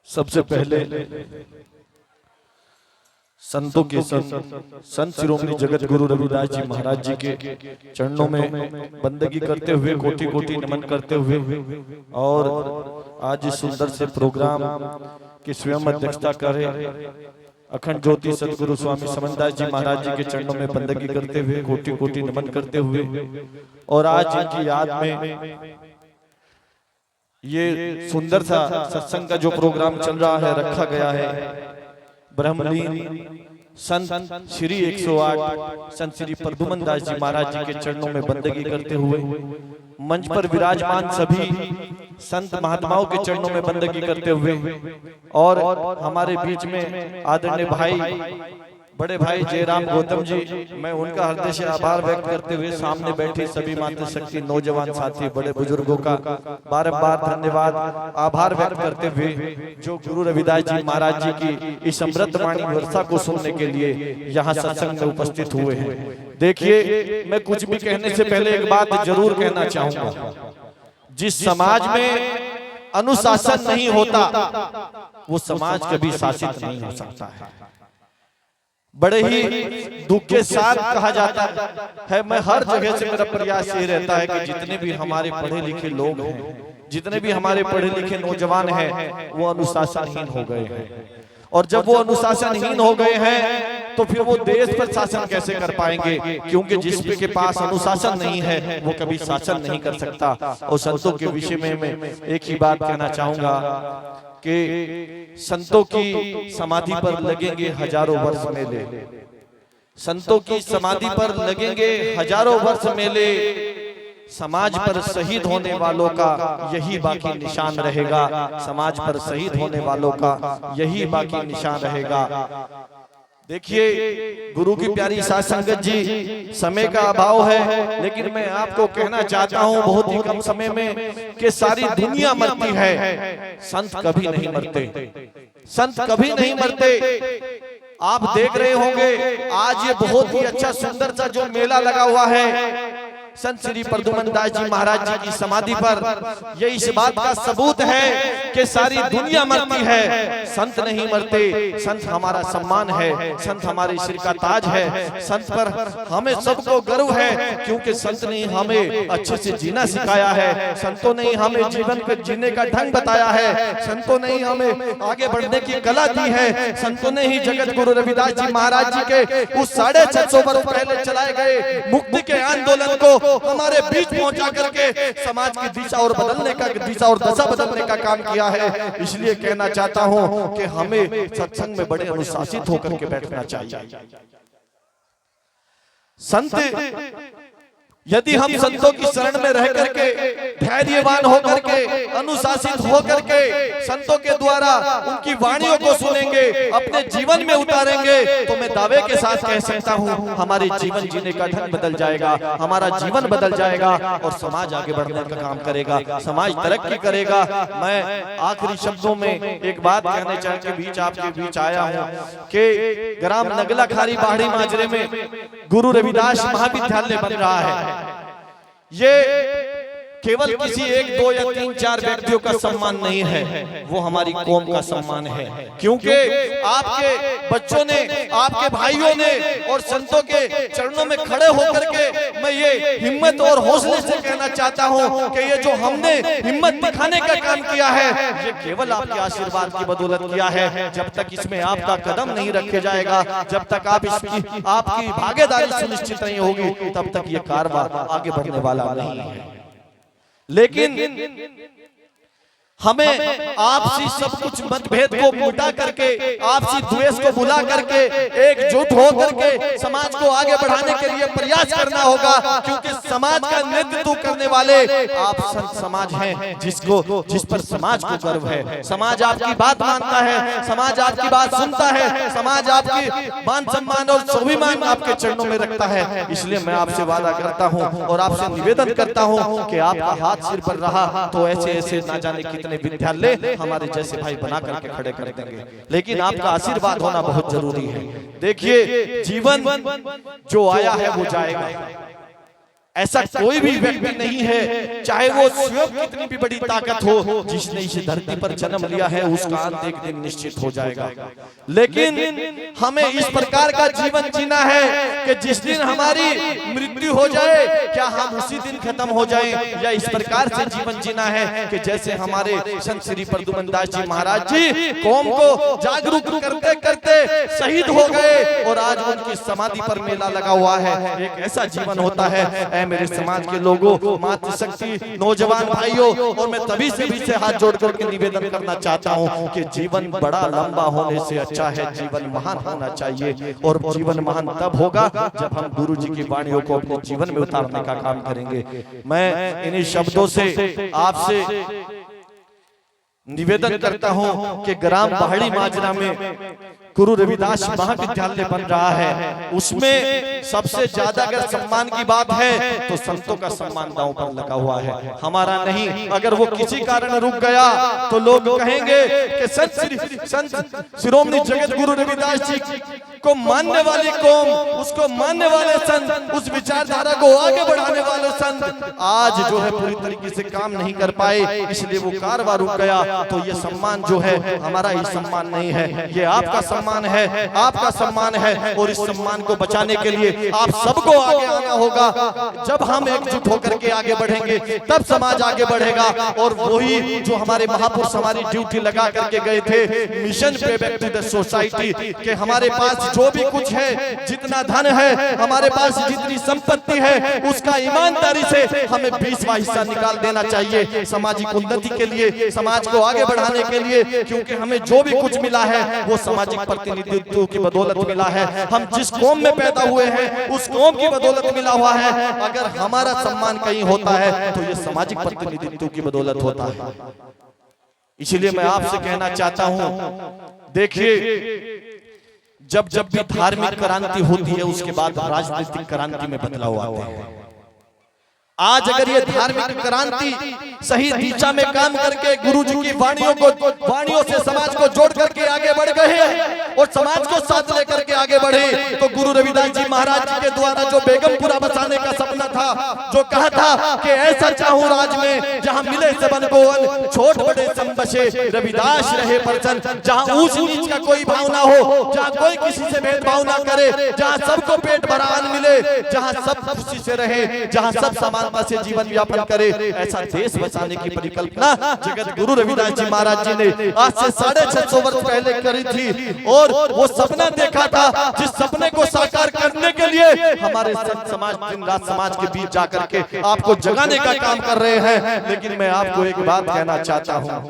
सबसे पहले संतों के संत शिरोमणि जगत गुरु रविदास जी महाराज जी के चरणों में बंदगी करते हुए कोटि कोटि नमन करते हुए और आज इस सुंदर से प्रोग्राम की स्वयं अध्यक्षता करे अखंड ज्योति सदगुरु स्वामी समनदास जी महाराज जी के चरणों में बंदगी करते हुए कोटि कोटि नमन करते हुए और आज इनकी याद में ये सुंदर सा सत्संग का जो प्रोग्राम चल रहा है रखा गया है। ब्रह्मलीन संत श्री 108 संत श्री प्रद्युमन दास जी महाराज जी के चरणों में बंदगी करते हुए मंच पर विराजमान सभी संत महात्माओं के चरणों में बंदगी करते हुए और हमारे बीच में आदरणीय भाई बड़े भाई जयराम गौतम जी, मैं उनका हृदय से आभार व्यक्त करते हुए सामने बैठे सभी मातृशक्ति नौजवान साथी बड़े बुजुर्गों का बारंबार धन्यवाद आभार व्यक्त करते हुए जो गुरु रविदास जी महाराज जी की इस अमृत वाणी वर्षा को सुनने के लिए यहाँ सत्संग में उपस्थित हुए हैं। देखिए, मैं कुछ भी कहने से पहले एक बात जरूर कहना चाहूंगा। जिस समाज में अनुशासन नहीं होता वो समाज कभी शासित नहीं हो सकता है। बड़े ही दुख के साथ कहा जाता है, मैं हर जगह से मेरा प्रयास ये रहता है कि जितने भी हमारे पढ़े लिखे लोग हैं, जितने भी हमारे पढ़े लिखे नौजवान हैं, वो अनुशासनहीन हो गए हैं। और जब वो अनुशासनहीन हो गए हैं तो फिर वो देश पर शासन कैसे कर पाएंगे, क्योंकि जिसके के पास अनुशासन नहीं है वो कभी शासन नहीं कर सकता। और संतों के विषय में मैं एक ही बात कहना चाहूंगा कि संतों की समाधि पर लगेंगे हजारों वर्ष मेले, संतों की समाधि पर लगेंगे हजारों वर्ष मेले, समाज पर शहीद होने वालों का यही बाकी निशान रहेगा, समाज पर शहीद होने वालों का यही बाकी निशान रहेगा। देखिए, गुरु की प्यारी साध संगत जी, समय का अभाव है लेकिन मैं आपको कहना चाहता हूं बहुत ही कम समय में कि सारी दुनिया मरती है, संत कभी नहीं मरते, संत कभी नहीं मरते। आप देख रहे होंगे आज ये बहुत ही अच्छा सुंदर सा जो मेला लगा हुआ है संत श्री प्रद्युमन दास जी महाराज जी की समाधि पर, ये इस बात का सबूत है कि सारी दुनिया मरती है, संत नहीं मरते। संत हमारा सम्मान है, संत हमारे सिर का ताज है, संत पर हमें सबको गर्व है, क्योंकि संत ने हमें अच्छे से जीना सिखाया है, संतों ने हमें जीवन को जीने का ढंग बताया है, संतों ने हमें आगे बढ़ने की कला दी है, संतों ने ही जगत गुरु रविदास जी महाराज जी के उस 650 वर्ष पहले चलाए गए मुक्ति के आंदोलन को हमारे बीच पहुंचा करके समाज की दिशा और बदलने का दिशा और दशा बदलने का काम किया है। इसलिए कहना चाहता हूं कि हमें सत्संग में बड़े अनुशासित होकर के बैठना चाहिए। संत यदि हम संतों की शरण में रह करके धैर्यवान होकर के अनुशासित होकर के संतों के द्वारा उनकी वाणियों को सुनेंगे, अपने जीवन में उतारेंगे, तो मैं दावे के साथ कह सकता हूं हमारे जीवन जीने का ढंग बदल जाएगा, हमारा जीवन बदल जाएगा और समाज आगे बढ़ने का काम करेगा, समाज तरक्की करेगा। मैं आखिरी शब्दों में एक बात कहने चाह के बीच आपके बीच आया हूं कि ग्राम नगला खारी बाड़ी माजरे में गुरु रविदास महाविद्यालय बन रहा है। ये केवल किसी 1, 2 या 3, 4 व्यक्तियों का सम्मान नहीं है, वो हमारी कौम का सम्मान है, क्योंकि आपके बच्चों ने, आपके भाइयों ने और संतों के चरणों में खड़े होकर के मैं ये हिम्मत और हौसले से कहना चाहता हूं कि ये जो हमने हिम्मत दिखाने का काम किया है ये केवल आपके आशीर्वाद की बदौलत किया है। जब तक इसमें आपका कदम नहीं रखे जाएगा, जब तक आपकी भागीदारी सुनिश्चित नहीं होगी, तब तक ये कारवां आगे बढ़ने वाला नहीं है। लेकिन हमें आपसी सब कुछ मतभेद को मिटा करके, आपसी द्वेष को भुला करके एकजुट हो करके समाज को आगे बढ़ाने के लिए प्रयास करना होगा, क्योंकि समाज का नेतृत्व करने वाले आप संत समाज हैं, जिस पर समाज को गर्व है। समाज आपकी बात मानता है, समाज आपकी बात सुनता है, समाज आपकी मान सम्मान और स्वाभिमान आपके चरणों में रखता है। इसलिए मैं आपसे वादा करता हूं और आपसे निवेदन करता हूं कि आपका हाथ सिर पर रहा तो ऐसे ऐसे ना जाने कितने विद्यालय हमारे जैसे भाई बना करके खड़े कर देंगे, लेकिन आपका आशीर्वाद होना बहुत जरूरी है। देखिए, जीवन जो आया है वो जाएगा, ऐसा कोई भी व्यक्ति नहीं है, चाहे वो स्वयं कितनी भी बड़ी ताकत हो, जिसने इस धरती पर जन्म लिया है उसका अंत एक दिन निश्चित हो जाएगा। लेकिन हमें इस प्रकार का जीवन जीना है कि जिस दिन हमारी मृत्यु हो जाए, क्या हम उसी दिन खत्म हो जाएं, या इस प्रकार से जीवन जीना है कि जैसे हमारे संत श्री प्रद्युमन दास जी महाराज जी कौम को जागरूक करते करते शहीद हो गए और आज उनकी समाधि पर मेला लगा हुआ है। एक ऐसा जीवन होता है मेरे समाज के लोगों, मातृशक्ति, नौजवान भाइयों, और मैं तभी से हाथ जोड़ करके निवेदन करना चाहता हूं कि जीवन बड़ा लंबा होने से अच्छा है जीवन महान होना चाहिए। और जीवन महान तब होगा जब हम गुरु जी की वाणियों को अपने जीवन में उतारने का काम करेंगे। मैं इन्हीं शब्दों से आपसे निवेदन करता हूं कि ग्राम पहाड़ी माजरा में गुरु रविदास महाविद्यालय बन रहा है, उसमें सबसे ज्यादा अगर सम्मान की बात है तो संतों का सम्मान दांव पर लगा हुआ है, हमारा नहीं। अगर वो किसी कारण रुक गया तो लोग कहेंगे कि संत शिरोमणि जगत गुरु रविदास जी को मानने वाली कौम, उसको मानने वाले संत, उस विचारधारा को आगे बढ़ाने वाले संत आज जो है पूरी तरीके से काम नहीं कर पाए, इसलिए वो कारवां रुक गया। तो ये सम्मान जो है हमारा ही सम्मान नहीं है, ये आपका सम्मान है, आपका सम्मान है। और इस सम्मान को बचाने के लिए आप सबको आगे आना होगा। जब हम एकजुट होकर के आगे बढ़ेंगे तब समाज आगे बढ़ेगा। और वही जो हमारे महापुरुष हमारी ड्यूटी लगा करके गए थे, मिशन पे बैक टू द सोसाइटी, कि हमारे पास जो भी कुछ है, जितना धन है, हमारे पास जितनी संपत्ति है, उसका ईमानदारी से हमें 20वां हिस्सा निकाल देना चाहिए सामाजिक उन्नति के लिए, समाज को आगे बढ़ाने के लिए। क्योंकि हमें जो भी कुछ मिला है वो सामाजिक प्रतिनिधित्व की बदौलत मिला है। हम जिस कौम में पैदा हुए हैं उस कौम की बदौलत मिला हुआ है। अगर हमारा सम्मान कहीं होता है तो ये सामाजिक प्रतिनिधित्व की बदौलत होता है। इसलिए मैं आपसे कहना चाहता हूं, देखिए जब जब भी धार्मिक क्रांति होती है उसके बाद राजनीतिक क्रांति में बदलाव आते हैं। आज अगर ये धार्मिक क्रांति सही दिशा में काम करके गुरुजी की वाणियों से समाज को जोड़ करके आगे बढ़ गए और समाज को साथ लेकर के आगे बढ़े, तो गुरु रविदास जी महाराज जी के द्वारा जो बेगमपुरा बसाने का सपना था, जो कहा था कि ऐसा चाहूं राज में जहां मिले सबन को अन, छोट बड़े सब बसे रविदास रहे परचन, जहां ऊंच नीच का कोई भाव ना हो, जहां कोई किसी से भेदभाव ना करे, जहां सबको पेट भरा अन्न मिले, जहां सब खुशी से रहे, जहां सब समानता से जीवन व्यापन करे, ऐसा देश बचाने की परिकल्पना जगत गुरु रविदास जी महाराज जी ने आज से 650 वर्ष पहले करी थी। और वो सपना देखा था, जिस सपने को साकार करने के लिए हमारे संत समाज दिन रात समाज के बीच जाकर के आपको जगाने का काम कर रहे हैं। लेकिन मैं आपको एक बात कहना चाहता हूं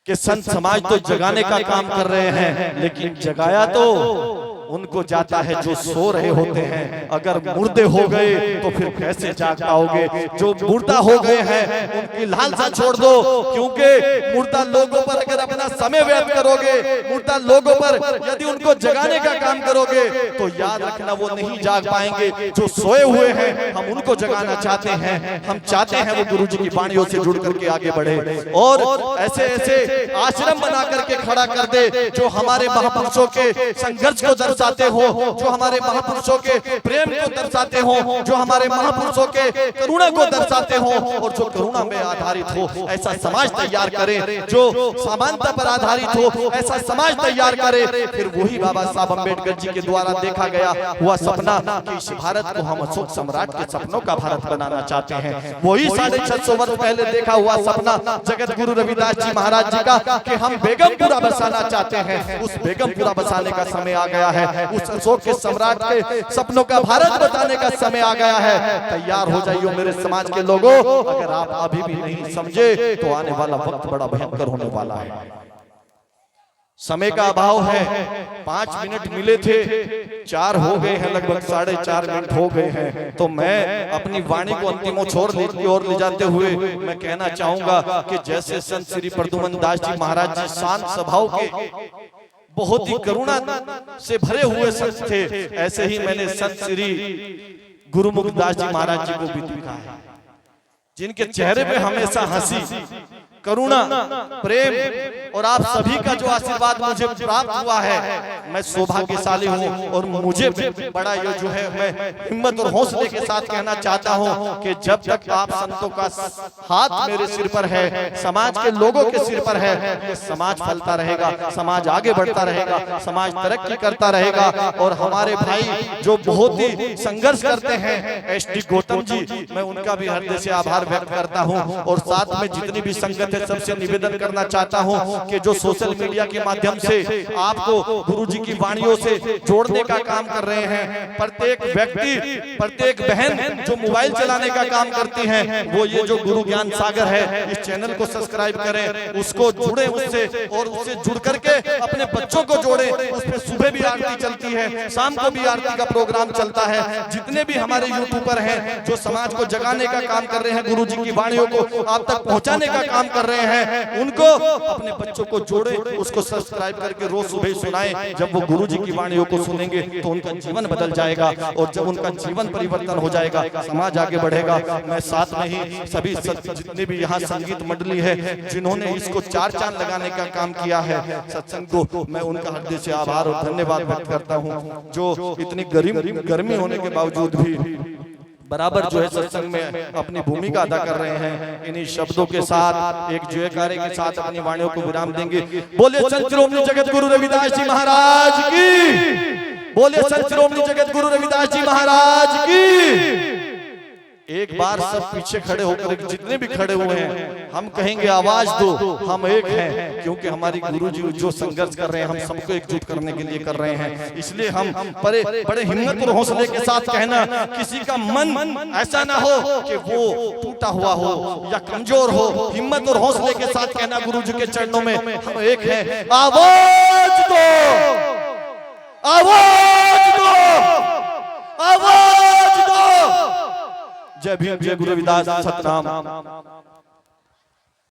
कि संत समाज तो जगाने का काम कर रहे हैं, लेकिन जगाया तो उनको जाता है जो सो रहे होते हैं। अगर मुर्दे हो गए तो फिर कैसे जाग पाओगे? जो मुर्दा हो गए हैं उनकी लालसा छोड़ दो, क्योंकि मुर्दा लोगों पर अगर अपना समय व्यर्थ करोगे, मुर्दा लोगों पर यदि उनको जगाने का काम करोगे तो याद रखना वो नहीं जाग पाएंगे। जो सोए हुए हैं हम उनको जगाना चाहते हैं। हम चाहते हैं वो गुरु जी की वाणियों से जुड़ करके आगे बढ़े और ऐसे ऐसे आश्रम बना करके खड़ा कर दे जो हमारे महापुरुषों के संघर्ष को दर्शाते हो, जो हमारे महापुरुषों के प्रेम को दर्शाते हो, जो हमारे महापुरुषों के करुणा को दर्शाते हो और जो करुणा में आधारित हो। ऐसा समाज तैयार करें जो समानता पर आधारित हो, ऐसा समाज तैयार करें। फिर वही बाबा साहब अम्बेडकर जी के द्वारा देखा गया हुआ सपना कि इस भारत को हम अशोक सम्राट के सपनों का भारत बनाना चाहते हैं, वही 650 वर्ष पहले देखा हुआ सपना जगत गुरु रविदास जी महाराज जी का कि हम बेगमपुरा बसाना चाहते हैं। उस बेगमपुरा बसाने का समय आ गया है, उस अशोक के सम्राट के सपनों का भारत बताने का समय आ गया है। तैयार हो जाइए मेरे समाज के लोगों। अगर आप अभी भी नहीं समझे तो आने वाला वक्त बड़ा भयंकर होने वाला है। समय का अभाव है, 5 मिनट मिले थे, 4 हो गए हैं, लगभग 4.5 मिनट हो गए हैं। तो मैं अपनी वाणी को अंतिम छोर की ओर ले जाते हुए मैं कहना चाहूंगा कि जैसे संत श्री प्रद्युमन दास जी महाराज जी शांत स्वभाव के बहुत ही करुणा से भरे हुए संत थे, ऐसे ही मैंने संत श्री गुरुमुखदास जी महाराज जी को भी देखा है, जिनके चेहरे पे हमेशा हंसी, करुणा, प्रेम और आप सभी का जो आशीर्वाद मुझे प्राप्त हुआ है, मैं सौभाग्यशाली हूँ। और मुझे बड़ा ये जो है, मैं हिम्मत और हौसले के साथ कहना चाहता हूँ कि जब तक आप संतों का हाथ मेरे सिर पर है, समाज के लोगों के सिर पर है, समाज फलता रहेगा, समाज आगे बढ़ता रहेगा, समाज तरक्की करता रहेगा। और हमारे भाई जो बहुत ही संघर्ष करते हैं, एसडी गौतम जी, मैं उनका भी हृदय से आभार व्यक्त करता हूं। और साथ में जितनी भी संगत है, सबसे निवेदन करना चाहता हूं कि जो सोशल मीडिया के माध्यम से आपको गुरुजी की वाणियों से जोड़ने का काम कर रहे हैं, प्रत्येक व्यक्ति, प्रत्येक बहन जो मोबाइल चलाने का काम करती हैं, वो ये जो गुरु ज्ञान सागर है, इस चैनल को सब्सक्राइब करें, उसको जुड़े उससे, और उससे जुड़ करके अपने बच्चों को जोड़े। उस पर सुबह भी आरती चलती है, शाम को भी आरती का प्रोग्राम चलता है। जितने भी हमारे यूट्यूबर हैं जो समाज को जगाने का काम कर रहे हैं, गुरुजी की वाणियों को आप तक पहुंचाने का काम कर रहे हैं, उनको अपने बच्चों को जोड़े, उसको सब्सक्राइब करके रोज सुबह सुनाएं। जब वो गुरुजी की वाणियों को सुनेंगे तो उनका जीवन बदल जाएगा, और जब उनका जीवन परिवर्तन हो जाएगा, समाज आगे बढ़ेगा। मैं साथ में ही सभी जितने भी यहाँ संगीत मंडली है, जिन्होंने इसको चार चांद लगाने का काम किया है सत्संग को, मैं उनका हृदय से आभार और धन्यवाद व्यक्त करता हूँ, जो इतनी गर्मी होने के बावजूद भी बराबर जो है सत्संग में अपनी भूमिका अदा कर रहे हैं। इन्हीं शब्दों के साथ एक जयकारे के साथ अपनी वाणियों को विराम देंगे। बोले संत शिरोमणि जगत गुरु रविदास जी महाराज की, बोले संत शिरोमणि जगत गुरु रविदास जी महाराज की। एक बार सब पीछे खड़े होकर, जितने भी खड़े हुए हैं, हम कहेंगे आवाज दो, हम एक हैं, क्योंकि हमारी गुरुजी जो संघर्ष कर रहे हैं, हम सबको एकजुट करने के लिए कर रहे हैं। इसलिए हम बड़े हिम्मत और हौसले के साथ कहना, किसी का मन ऐसा ना हो कि वो टूटा हुआ हो या कमजोर हो, हिम्मत और हौसले के साथ कहना, गुरुजी के चरणों में हम एक हैं। आवाज दो, आवाज दो, आवाज दो। जय भीम, जय गुरु रविदास, सतनाम।